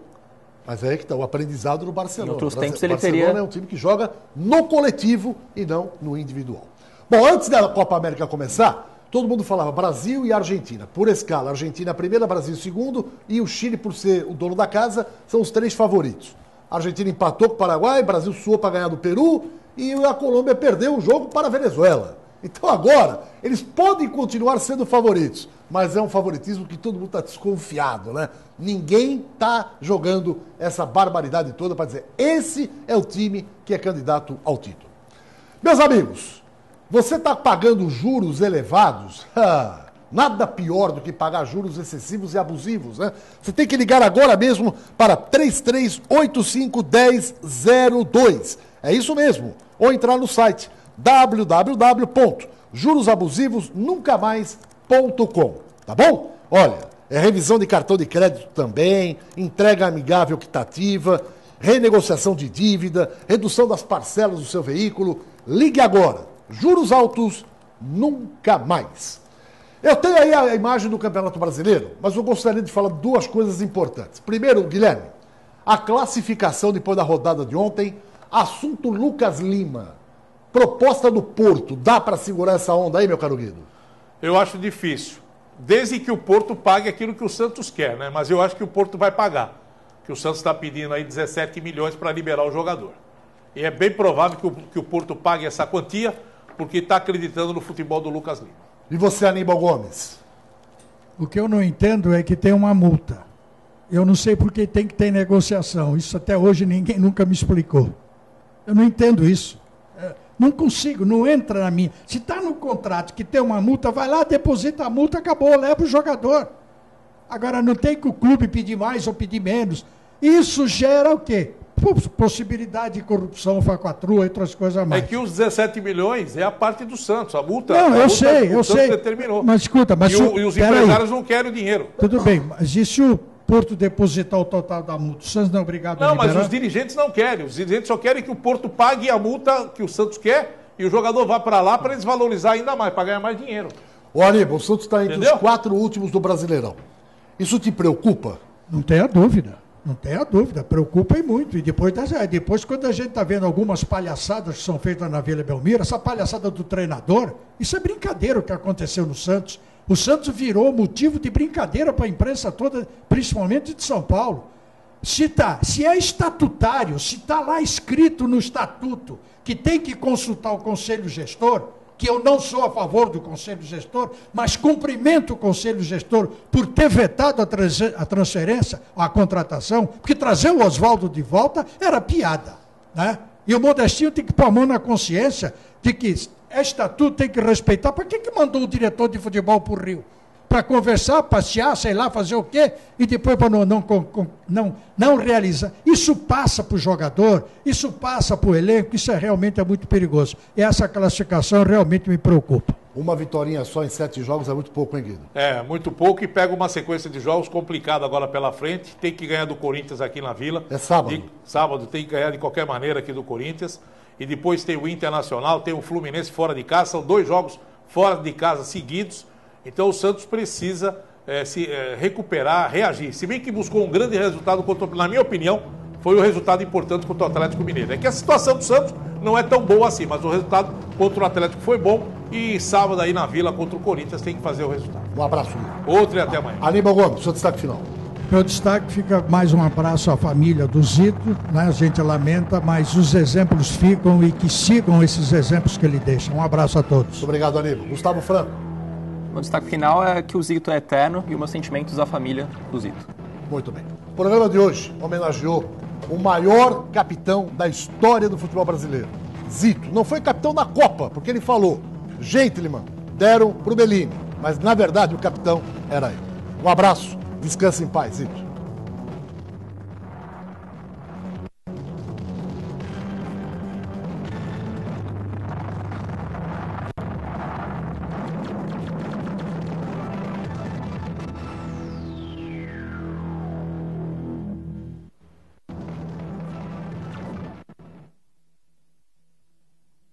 A: Mas é aí que está o aprendizado do Barcelona.
D: Em outros tempos
A: o
D: ele
A: Barcelona
D: teria...
A: é um time que joga no coletivo e não no individual. Bom, antes da Copa América começar, todo mundo falava Brasil e Argentina. Por escala, Argentina a primeira, Brasil segundo e o Chile, por ser o dono da casa, são os 3 favoritos. A Argentina empatou com o Paraguai, Brasil suou para ganhar do Peru e a Colômbia perdeu o jogo para a Venezuela. Então agora, eles podem continuar sendo favoritos, mas é um favoritismo que todo mundo está desconfiado, né? Ninguém está jogando essa barbaridade toda para dizer, esse é o time que é candidato ao título. Meus amigos, você está pagando juros elevados? Nada pior do que pagar juros excessivos e abusivos, né? Você tem que ligar agora mesmo para 3385-1002. É isso mesmo. Ou entrar no site www.jurosabusivosnuncamais.com. Tá bom? Olha, é revisão de cartão de crédito também, entrega amigável quitativa, renegociação de dívida, redução das parcelas do seu veículo. Ligue agora. Juros altos, nunca mais. Eu tenho aí a imagem do Campeonato Brasileiro, mas eu gostaria de falar 2 coisas importantes. Primeiro, Guilherme, a classificação depois da rodada de ontem, assunto Lucas Lima. Proposta do Porto, dá para segurar essa onda aí, meu caro Guido?
B: Eu acho difícil. Desde que o Porto pague aquilo que o Santos quer, né? Mas eu acho que o Porto vai pagar. Que o Santos está pedindo aí 17 milhões para liberar o jogador. E é bem provável que o Porto pague essa quantia, porque está acreditando no futebol do Lucas Lima.
A: E você, Aníbal Gomes?
C: O que eu não entendo é que tem uma multa. Eu não sei por que tem que ter negociação. Isso até hoje ninguém nunca me explicou. Eu não entendo isso. Não consigo, não entra na minha. Se está no contrato que tem uma multa, vai lá, deposita a multa, acabou, leva o jogador. Agora não tem que o clube pedir mais ou pedir menos. Isso gera o quê? Possibilidade de corrupção, falcatrua e outras coisas mais.
B: É que os 17 milhões é a parte do Santos, a multa.
C: Não, eu sei.
B: O Santos determinou.
C: Mas escuta, mas
B: e os empresários não querem o dinheiro.
C: Tudo bem, mas e se o Porto depositar o total da multa? O Santos não é obrigado a liberar?
B: Não, mas os dirigentes não querem. Os dirigentes só querem que o Porto pague a multa que o Santos quer e o jogador vá para lá para eles valorizar ainda mais, para ganhar mais dinheiro.
A: Ô, Aníbal, o Santos está entre
B: Entendeu?
A: os 4 últimos do Brasileirão. Isso te preocupa?
C: Não tenha dúvida. Não tenha dúvida, preocupa e muito. E depois quando a gente está vendo algumas palhaçadas que são feitas na Vila Belmiro, essa palhaçada do treinador, isso é brincadeira o que aconteceu no Santos. O Santos virou motivo de brincadeira para a imprensa toda, principalmente de São Paulo. Se é estatutário, se está lá escrito no estatuto que tem que consultar o Conselho Gestor, que eu não sou a favor do Conselho Gestor, mas cumprimento o Conselho Gestor por ter vetado a transferência, a contratação, porque trazer o Oswaldo de volta era piada, né? E o Modestinho tem que pôr a mão na consciência de que estatuto tem que respeitar. Para que mandou o diretor de futebol para o Rio? Para conversar, passear, sei lá, fazer o quê? E depois para não realizar. Isso passa para o jogador, isso passa para o elenco, isso realmente é muito perigoso. E essa classificação realmente me preocupa.
A: Uma vitória só em 7 jogos é muito pouco, hein, Guido?
B: É, muito pouco e pega uma sequência de jogos complicada agora pela frente. Tem que ganhar do Corinthians aqui na Vila.
A: É sábado.
B: Sábado tem que ganhar de qualquer maneira aqui do Corinthians. E depois tem o Internacional, tem o Fluminense fora de casa. São 2 jogos fora de casa seguidos. Então o Santos precisa se recuperar, reagir. Se bem que buscou um grande resultado, na minha opinião, foi um resultado importante contra o Atlético Mineiro. É que a situação do Santos não é tão boa assim, mas o resultado contra o Atlético foi bom. E sábado aí na Vila contra o Corinthians tem que fazer o resultado.
A: Um abraço, Guido.
B: Outro e até amanhã.
A: Aníbal Gomes, seu destaque final.
C: Meu destaque fica mais um abraço à família do Zito, né? A gente lamenta, mas os exemplos ficam e que sigam esses exemplos que ele deixa. Um abraço a todos.
A: Muito obrigado, Aníbal. Gustavo Franco.
D: Meu destaque final é que o Zito é eterno e os meus sentimentos à família do Zito.
A: Muito bem. O programa de hoje homenageou o maior capitão da história do futebol brasileiro. Zito. Não foi capitão da Copa, porque ele falou, gentleman, deram pro Bellini. Mas, na verdade, o capitão era ele. Um abraço, descanse em paz, Zito.